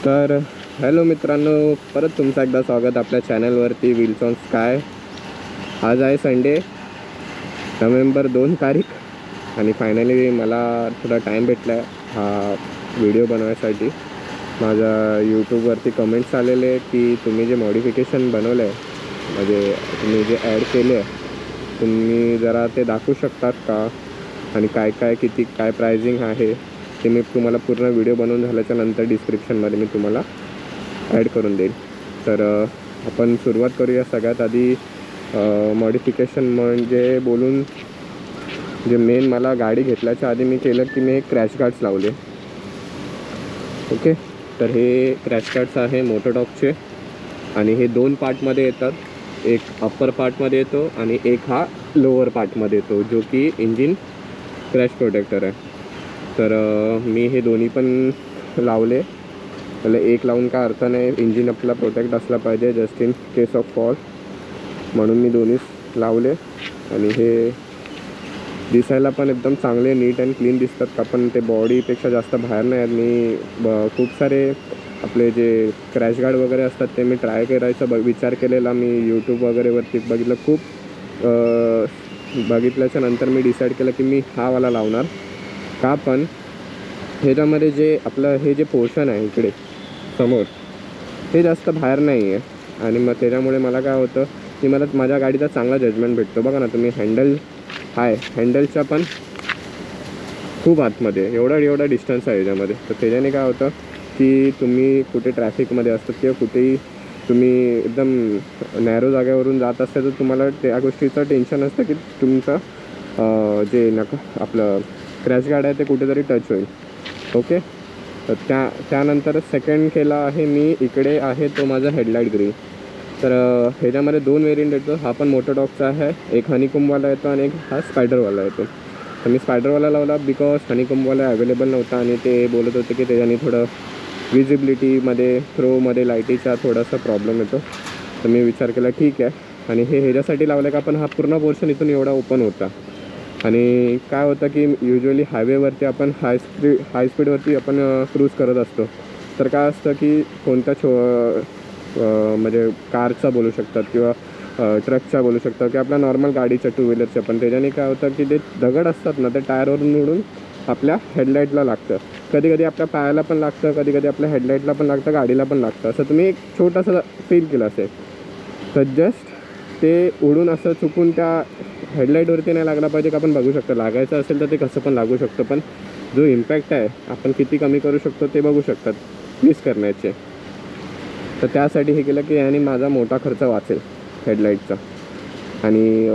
तर हॅलो मित्रांनो, परत तुमचं एकदा स्वागत आपल्या चॅनलवरती व्हील्स ऑन स्काय. आज आहे संडे, नोव्हेंबर 2 तारीख आणि फायनली मला थोडा टाईम भेटला आहे हा व्हिडिओ बनवायसाठी. माझ्या यूट्यूबवरती कमेंट्स आलेले की तुम्ही जे मॉडिफिकेशन बनवलं आहे, म्हणजे तुम्ही जे ॲड केले आहे, तुम्ही जरा ते दाखवू शकतात का, आणि काय काय किती काय प्राइसिंग आहे ते मी तुम्हाला पूर्ण व्हिडिओ बनवून झाल्याच्या नंतर डिस्क्रिप्शनमध्ये मी तुम्हाला ॲड करून देईन. तर आपण सुरुवात करूया. सगळ्यात आधी मॉडिफिकेशन म्हणजे बोलून जे मेन मला गाडी घेतल्याच्या आधी मी केलं की मी क्रॅश गार्ड्स लावले. ओके, तर हे क्रॅश गार्ड्स आहे मोटोडॉगचे आणि हे 2 पार्टमध्ये येतात. एक अप्पर पार्टमध्ये येतो आणि एक हा लोअर पार्टमध्ये येतो, जो की इंजिन क्रॅश प्रोटेक्टर आहे. तर मी हे दोन्ही पण लावले. त्याला एक लावून काय अर्थ नाही, इंजिन आपला प्रोटेक्ट असला पाहिजे just in case of fall, म्हणून मी दोन्हीच लावले. आणि हे दिसायला पण एकदम चांगले नीट अँड क्लीन दिसतात का, पण ते बॉडीपेक्षा जास्त बाहेर नाही आहेत. मी खूप सारे आपले जे क्रॅश गार्ड वगैरे असतात ते मी ट्राय करायचा विचार केलेला. मी यूट्यूब वगैरेवरती बघितलं, खूप बघितल्याच्या नंतर मी डिसाईड केलं की मी हा वाला लावणार का. पण ह्याच्यामध्ये जे आपलं हे जे पोर्शन आहे इकडे समोर, ते जास्त बाहेर नाही आहे. आणि मग त्याच्यामुळे मला काय होतं की मला माझ्या गाडीचा चांगला जजमेंट भेटतो. बघा ना तुम्ही, हँडल आहे, हँडलच्या पण खूप आतमध्ये एवढा डिस्टन्स आहे याच्यामध्ये. तर त्याच्याने काय होतं की तुम्ही कुठे ट्रॅफिकमध्ये असतात किंवा कुठेही तुम्ही एकदम नॅरो जागेवरून जात असता तर तुम्हाला त्या गोष्टीचं टेन्शन असतं की तुमचं जे आपलं क्रॅश गार्ड आहे ते कुठेतरी टच होईल. ओके, तर त्यानंतर सेकंड केला आहे मी, इकडे आहे तो माझा हेडलाईट ग्रिल. तर ह्याच्यामध्ये 2 वेरियंट येतो. हा पण मोटोडॉगचा आहे, एक हनीकोमवाला येतो आणि एक हा स्पायडरवाला येतो. तर मी स्पायडरवाला लावला बिकॉज हनीकोमवाला अवेलेबल नव्हता आणि ते बोलत होते की त्याच्याने थोडं विजिबिलिटीमध्ये थ्रोमध्ये लाईटीचा थोडासा प्रॉब्लेम येतो. तर मी विचार केला ठीक आहे. आणि हे ह्याच्यासाठी लावलं का, पण हा पूर्ण पोर्शन इथून एवढा ओपन होता. आणि काय होतं की युजली हायवेवरती आपण हाय स्पीडवरती आपण क्रूज करत असतो. तर काय असतं की कोणत्या म्हणजे कारचा बोलू शकतात किंवा ट्रकचा बोलू शकतात किंवा आपल्या नॉर्मल गाडीच्या 2 व्हीलरच्या. पण त्याच्याने काय होतं की ते दगड असतात ना, ते टायरवरून उडून आपल्या हेडलाईटला लागतं. कधी कधी आपल्या पायाला पण लागतं, कधी कधी आपल्या हेडलाईटला पण लागतं, गाडीला पण लागतं. असं तुम्ही एक छोटासा फील केलं असेल. तर जस्ट ते उडून असं चुकून त्या हेडलाईटवरती नाही लागला पाहिजे का, आपण बघू शकतो. लागायचं असेल तर ते कसं पण लागू शकतं, पण जो इम्पॅक्ट आहे आपण किती कमी करू शकतो ते बघू शकतात मिस करण्याचे. तर त्यासाठी हे केलं की याने माझा मोठा खर्च वाचेल हेडलाईटचा. आणि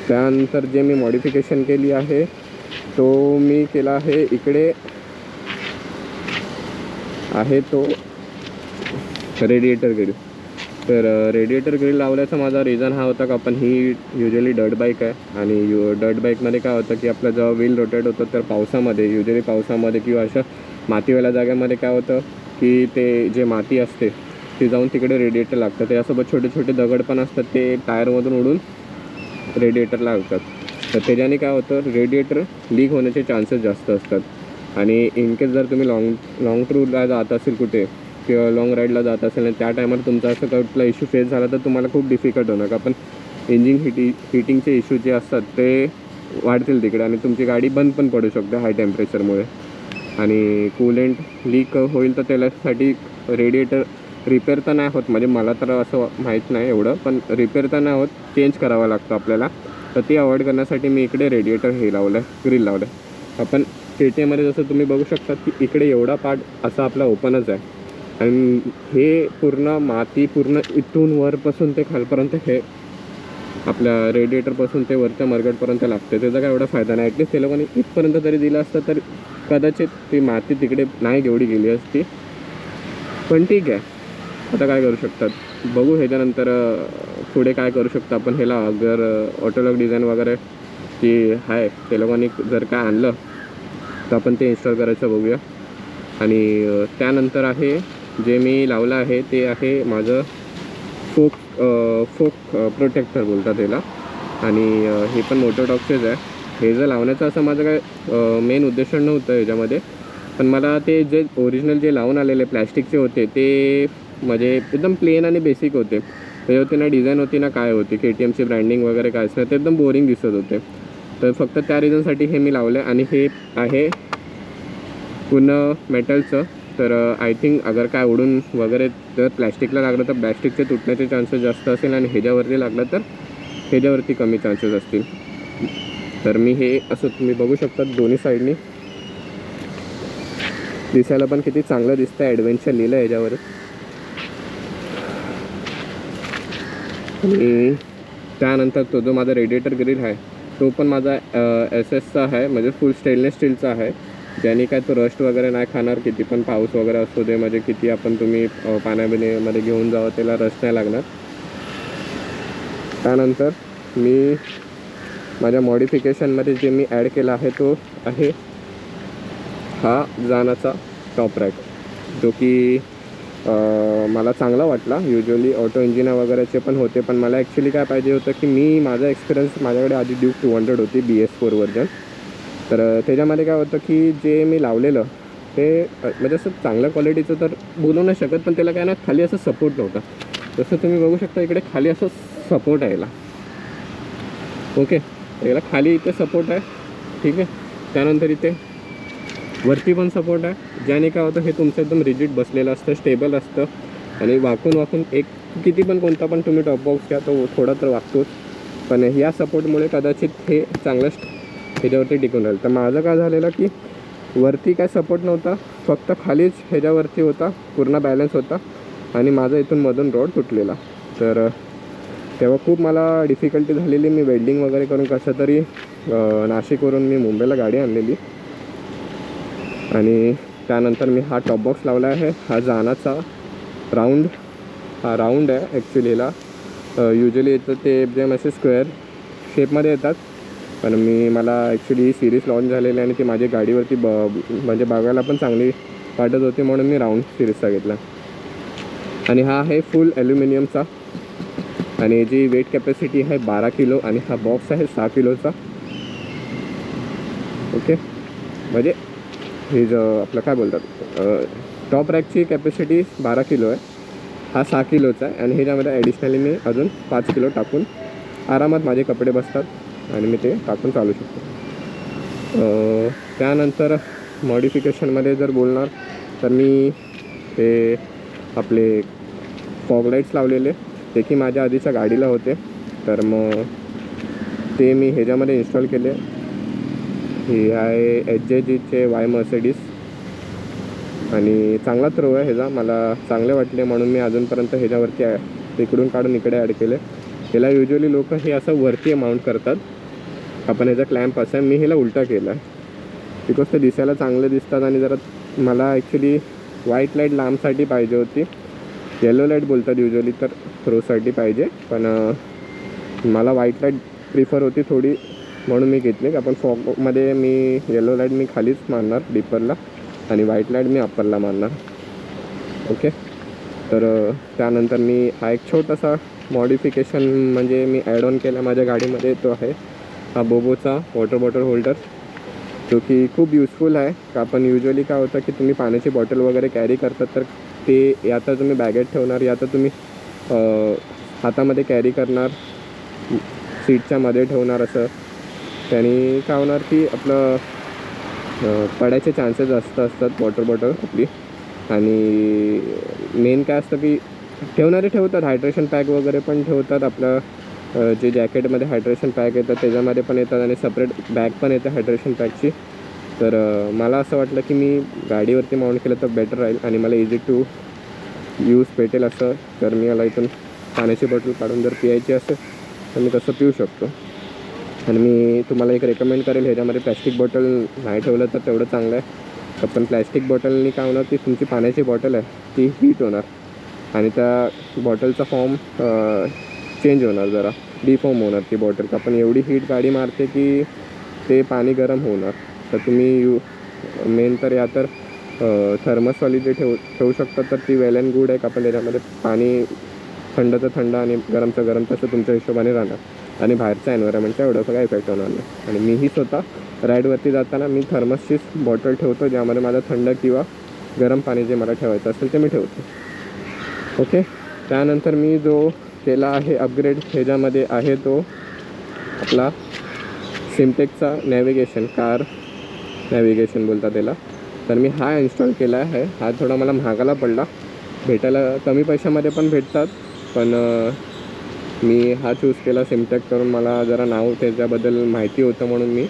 त्यानंतर जे मी मॉडिफिकेशन केली आहे तो मी केला आहे, इकडे आहे तो रेडिएटर ग्रिल. तर रेडिएटर ग्रिल लावल्याचा माझा रिझन हा होता का, पण ही युजली डर्ट बाईक आहे आणि डर्ट बाईकमध्ये काय होतं की आपलं जेव्हा व्हील रोटेट होतं तर पावसामध्ये, युजली पावसामध्ये किंवा अशा मातीवाल्या जागेमध्ये काय होतं की ते जे माती असते ती जाऊन तिकडे रेडिएटर लागतं. त्याच्यासोबत छोटे छोटे दगड पण असतात, ते टायरमधून उडून रेडिएटरला लागतात. तर त्याच्याने काय होतं, रेडिएटर लीक होण्याचे चान्सेस जास्त असतात. आणि इनकेस जर तुम्ही लाँग टूरला जात असेल कुठे किंवा लाँग राईडला जात असेल आणि त्या टायमाला तुमचा असं कुठला इश्यू फेस झाला तर तुम्हाला खूप डिफिकल्ट होणार. का, पण इंजिन हिटिंगचे इश्यू जे असतात ते वाढतील तिकडे आणि तुमची गाडी बंद पण पडू शकते हाय टेम्परेचरमुळे. आणि कूलेंट लीक होईल तर त्याच्यासाठी रेडिएटर रिपेअर तर नाही होत, म्हणजे मला तर असं माहीत नाही एवढं, पण रिपेअर तर नाही होत, चेंज करावा लागतो आपल्याला. तर ती अवॉइड करण्यासाठी मी इकडे रेडिएटर हे लावलं आहे, ग्रिल लावलं आहे. आपण KTMमध्ये जसं तुम्ही बघू शकता की इकडे एवढा पार्ट असा आपला ओपनच आहे आणि हे पूर्ण माती पूर्ण इथून वरपासून ते खालपर्यंत हे आपल्या रेडिएटरपासून ते वरच्या मरगटपर्यंत लागते. त्याचा काय एवढा फायदा नाही. ॲटलीस्ट ते लोकांनी इथपर्यंत तरी दिलं असतं तर कदाचित ती माती तिकडे नाही एवढी गेली असती. पण ठीक आहे, आता काय करू शकतात बघू. ह्याच्यानंतर पुढे काय करू शकतो आपण. ह्याला जर ऑटोलॉक डिझाईन वगैरे जी आहे ते लोकांनी जर काय आणलं तर आपण ते इन्स्टॉल करायचं बघूया. आणि त्यानंतर आहे जे मी लावलं आहे ते आहे माझं फोक प्रोटेक्टर बोलतात त्याला. आणि हे पण मोटोडॉगचेच आहे. हे जर लावण्याचं असं माझं काय मेन उद्देश नव्हतं याच्यामध्ये, पण मला ते जे ओरिजिनल जे लावून आलेले प्लॅस्टिकचे होते ते म्हणजे एकदम प्लेन आणि बेसिक होते. त्याच्यावरती ना डिझाईन होती ना काय होती, KTMची ब्रँडिंग वगैरे काहीच नाही, ते एकदम बोरिंग दिसत होते. तर फक्त त्या रिझनसाठी हे मी लावलं. आणि हे आहे पूर्ण मेटलचं. तर आय थिंक अगर काय उडून वगैरे जर प्लॅस्टिकला लागलं तर प्लॅस्टिकचे तुटण्याचे चान्सेस जास्त असेल, आणि ह्याच्यावरती लागलं तर ह्याच्यावरती कमी चान्सेस असतील. तर मी हे असं तुम्ही बघू शकता दोन्ही साईडनी. दिसायला पण किती चांगलं दिसतं, ॲडव्हेंचर लिहिलं आहे ह्याच्यावर. आणि त्यानंतर तो जो माझा रेडिएटर ग्रिल आहे तो पण माझा SS चा आहे, म्हणजे फुल स्टेनलेस स्टीलचा आहे, ज्याने काय तो रस्ट वगैरे नाही खाणार. किती पण पाऊस वगैरे असतो ते, म्हणजे किती आपण तुम्ही पाण्यामध्ये घेऊन जावं त्याला रस्ट नाही लागणार. त्यानंतर मी माझ्या मॉडिफिकेशनमध्ये जे मी ॲड केला आहे तो आहे हा जानाचा टॉप रॅक, जो की मला चांगला वाटला. युजली ऑटो इंजिन वगैरेचे पण होते, पण मला ॲक्च्युली काय पाहिजे होतं की मी माझा एक्सपिरियन्स, माझ्याकडे आधी ड्यूक 200 होती BS4 व्हर्जन. तर त्याच्यामध्ये काय होतं की जे मी लावलेलं ते म्हणजे असं चांगल्या क्वालिटीचं तर बोलू नाही शकत, पण त्याला काय ना खाली असं सपोर्ट नव्हता. जसं तुम्ही बघू शकता इकडे खाली असं सपोर्ट आहे याला. ओके, याला खाली इथे सपोर्ट आहे, ठीक आहे. त्यानंतर इथे वरती पण सपोर्ट आहे, ज्याने काय होतं हे तुमचं एकदम रिजिड बसलेलं असतं, स्टेबल असतं. आणि वाकून एक किती पण कोणता पण तुम्ही टॉप बॉक्स घ्या तो थोडा तर वागतोच, पण या सपोर्टमुळे कदाचित हे चांगलं ह्याच्यावरती टिकून राहील. तर माझं काय झालेलं की वरती काय सपोर्ट नव्हता, फक्त खालीच ह्याच्यावरती होता, पूर्ण बॅलन्स होता, आणि माझा इथून मधून रॉड तुटलेला. तर तेव्हा खूप मला डिफिकल्टी झालेली. मी वेल्डिंग वगैरे करून कसं तरी नाशिकवरून मी मुंबईला गाडी आणलेली. आणि त्यानंतर मी हा टॉप बॉक्स लावला आहे. हा जानाचा राऊंड आहे ॲक्च्युली. याला युजली येतं ते एकदम असे स्क्वेअर शेपमध्ये येतात, पण मला ॲक्च्युली ही सिरीज लॉन्च झालेली आणि ती माझ्या गाडीवरती म्हणजे बघायला पण चांगली वाटत होती, म्हणून मी राऊंड सिरीजचा घेतला. आणि हा आहे फुल ॲल्युमिनियमचा, आणि जी वेट कॅपॅसिटी आहे 12 किलो, आणि हा बॉक्स आहे 6 किलोचा. ओके, म्हणजे हे जो आपलं काय बोलतात टॉप रॅकची कॅपॅसिटी 12 किलो आहे, हा 6 किलोचा आहे. आणि ह्याच्यामध्ये ॲडिशनली मी अजून 5 किलो टाकून आरामात माझे कपडे बसतात, आणि मी ते टाकून चालू शकतो. त्यानंतर मॉडिफिकेशनमध्ये जर बोलणार तर मी ते आपले फॉग लाईट्स लावलेले, ते की माझ्या आधीच्या गाडीला होते, तर मग ते मी ह्याच्यामध्ये इन्स्टॉल केले. ही आहे HJGचे वाय मर्सिडीज, आणि चांगला थ्रो आहे ह्याचा, मला चांगले वाटले म्हणून मी अजूनपर्यंत ह्याच्यावरती तिकडून काढून इकडे ॲड केले. ह्याला युजली लोक हे असं वरती माउंट करतात, आपण ह्याचा क्लॅम्प असं आहे. मी ह्याला उलटा केला आहे बिकॉज ते दिसायला चांगले दिसतात, आणि जरा मला ॲक्च्युली व्हाईट लाईट लांबसाठी पाहिजे होती, येलो लाईट बोलतात युजली तर थ्रोसाठी पाहिजे, पण मला व्हाईट लाईट प्रिफर होती थोडी, म्हणून मी घेतली. आपण फॉगमध्ये मी येलो लाईट मी खालीच मारणार डिपरला, आणि व्हाईट लाईट मी अप्परला मारणार. ओके, तर त्यानंतर मी हा एक छोटासा मॉडिफिकेशन म्हणजे मी ॲड ऑन केला माझ्या गाडीमध्ये, तो आहे हा बोबोचा वॉटर बॉटल होल्डर, जो की खूप युजफुल आहे. का आपण युजली काय होतं की तुम्ही पाण्याची बॉटल वगैरे कॅरी करतात, तर ते या तर तुम्ही बॅगेत ठेवणार, या तर तुम्ही हातामध्ये कॅरी करणार, सीटच्या मध्ये ठेवणार. असं त्याने काय होणार की आपलं पडायचे चान्सेस जास्त असतात वॉटर बॉटल आपली. आणि मेन काय असतं की ठेवणारे ठेवतात, हायड्रेशन पॅक वगैरे पण ठेवतात, आपलं जे जॅकेटमध्ये हायड्रेशन पॅक येतात त्याच्यामध्ये पण येतात, आणि सपरेट बॅग पण येते हायड्रेशन पॅकची. तर मला असं वाटलं की मी गाडीवरती माउंट केलं तर बेटर राहील, आणि मला इझी टू यूज भेटेल असं. तर मी याला इथून पाण्याची बॉटल काढून जर पियायची असेल तर मी तसं पिऊ शकतो. आणि मी तुम्हाला एक रेकमेंड करेल, ह्याच्यामध्ये प्लॅस्टिक बॉटल नाही ठेवलं तर तेवढं चांगलं आहे. पण प्लॅस्टिक बॉटलनी काय होणार की तुमची पाण्याची बॉटल आहे ती हीट होणार, आणि त्या बॉटलचा फॉर्म चेंज होणार, जरा डिफॉर्म होणार ती बॉटल. का पण एवढी हीट गाडी मारते की ते पाणी गरम होणार. तर तुम्ही मेन तर या तर थर्मसवाली जे ठेवू शकता तर ती वेल अँड गुड आहे. का पण त्याच्यामध्ये पाणी थंडचं थंड आणि गरमचं गरम तसं तुमच्या हिशोबाने राहणार. आणि बाहेरच्या एन्व्हायरमेंटचा एवढं सगळं इफेक्ट होणार नाही. आणि मीही स्वतः राईडवरती जाताना मी थर्मसचीच बॉटल ठेवतो, ज्यामध्ये माझं थंड किंवा गरम पाणी जे मला ठेवायचं असेल ते मी ठेवतो. ओके. त्यानंतर मी जो केला आहे अपग्रेड ह्याच्यामध्ये आहे तो आपला सिमटेकचा नॅव्हिगेशन, कार नॅव्हिगेशन बोलतात त्याला. तर मी हा इन्स्टॉल केला आहे. हा थोडा मला महागाला पडला, भेटायला कमी पैशामध्ये पण भेटतात, पण मी हा चूज केला सिमटेक करून. मला जरा नाव त्याच्याबद्दल माहिती होतं म्हणून मी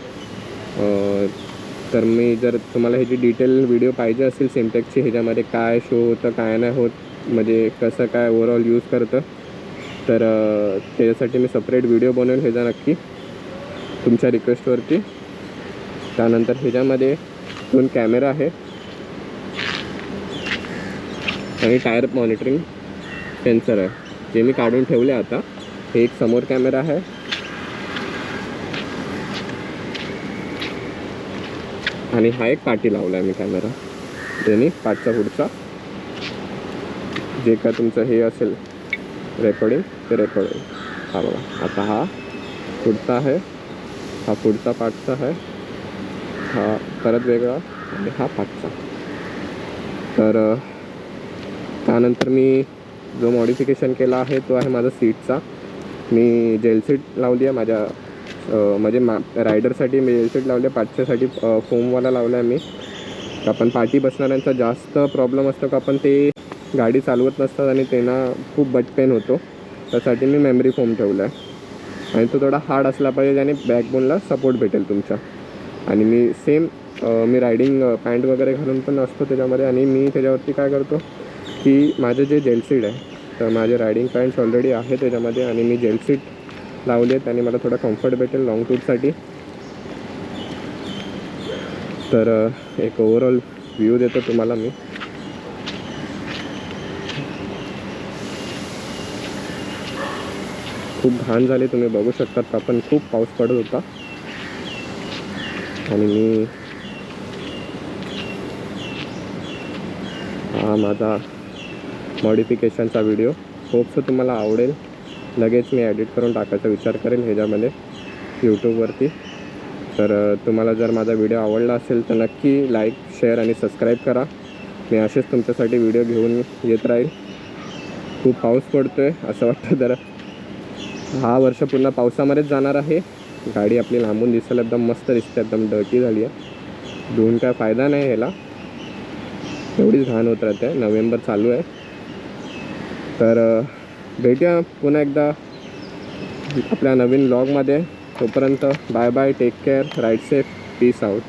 तर मी जर तुम्हाला ह्याची डिटेल व्हिडिओ पाहिजे असेल सिमटेकची, ह्याच्यामध्ये काय शो होतं काय नाही होत, म्हणजे कसं काय ओव्हरऑल यूज करतं, तर त्याच्यासाठी मी सेपरेट व्हिडिओ बनवेल ह्याचा नक्की तुमच्या रिक्वेस्टवरती. त्यानंतर ह्याच्यामध्ये 2 कॅमेरा आहे आणि टायर मॉनिटरिंग सेन्सर आहे, जे मी काढून ठेवले आता. हे एक समोर कॅमेरा आहे आणि हा एक पाठी लावला आहे मी कॅमेरा, ज्याने पाठचा पुढचा जे काय तुमचं हे असेल रेकॉर्डिंग ते रेकॉर्ड होईल. हा बघा, आता हा पुढचा आहे, हा पुढचा पाठचा आहे, हा परत वेगळा आणि हा पाठचा. तर त्यानंतर मी जो मॉडिफिकेशन केला आहे तो आहे माझा सीटचा. मी जेल सीट लावली आहे माझ्या म्हणजे रायडरसाठी मी जेल सीट लावली आहे, पाठच्यासाठी फोमवाला लावला आहे मी. आपण पाठी बसणाऱ्यांचा जास्त प्रॉब्लेम असतो का आपण ते गाडी चालवत नसतात आणि त्यांना खूप बट पेन होतो, त्यासाठी मी मेमरी फोम ठेवला आहे. आणि तो थोडा हार्ड असला पाहिजे ज्याने बॅकबोनला सपोर्ट भेटेल तुमच्या. आणि मी सेम मी रायडिंग पॅन्ट वगैरे घालून पण असतो त्याच्यामध्ये. आणि मी त्याच्यावरती काय करतो की माझे जे जेल सीट आहे, तर माझे रायडिंग पॅन्ट्स ऑलरेडी आहे त्याच्यामध्ये, आणि मी जेल सीट लावले आहेत आणि मला थोडा कम्फर्ट भेटेल लॉंग टूरसाठी. तर एक ओव्हरऑल व्ह्यू देतो तुम्हाला मी. खूप घाण झाली, तुम्ही बघू शकतात का, पण खूप पाऊस पडत होता. आणि मी हा माझा मॉडिफिकेशनचा व्हिडिओ होप सो तुम्हाला आवडेल. लगेच मी एडिट करून टाकायचा विचार करेल ह्याच्यामध्ये यूट्यूबवरती. तर तुम्हाला जर माझा व्हिडिओ आवडला असेल तर नक्की लाईक, शेअर आणि सबस्क्राईब करा. मी असेच तुमच्यासाठी व्हिडिओ घेऊन येत राहील. खूप पाऊस पडतो आहे, असं वाटतं जरा हा वर्ष पुन्हा पावसामध्येच जाणार आहे. गाडी आपली लांबून दिसायला एकदम मस्त दिसते, एकदम डर्टी झाली आहे. धुवून काय फायदा नाही ह्याला, एवढीच घाण होत राहते. नोव्हेंबर चालू आहे. तर भेटूया पुन्हा एकदा आपल्या नवीन व्लॉगमध्ये. तोपर्यंत bye bye, take care, ride safe, peace out.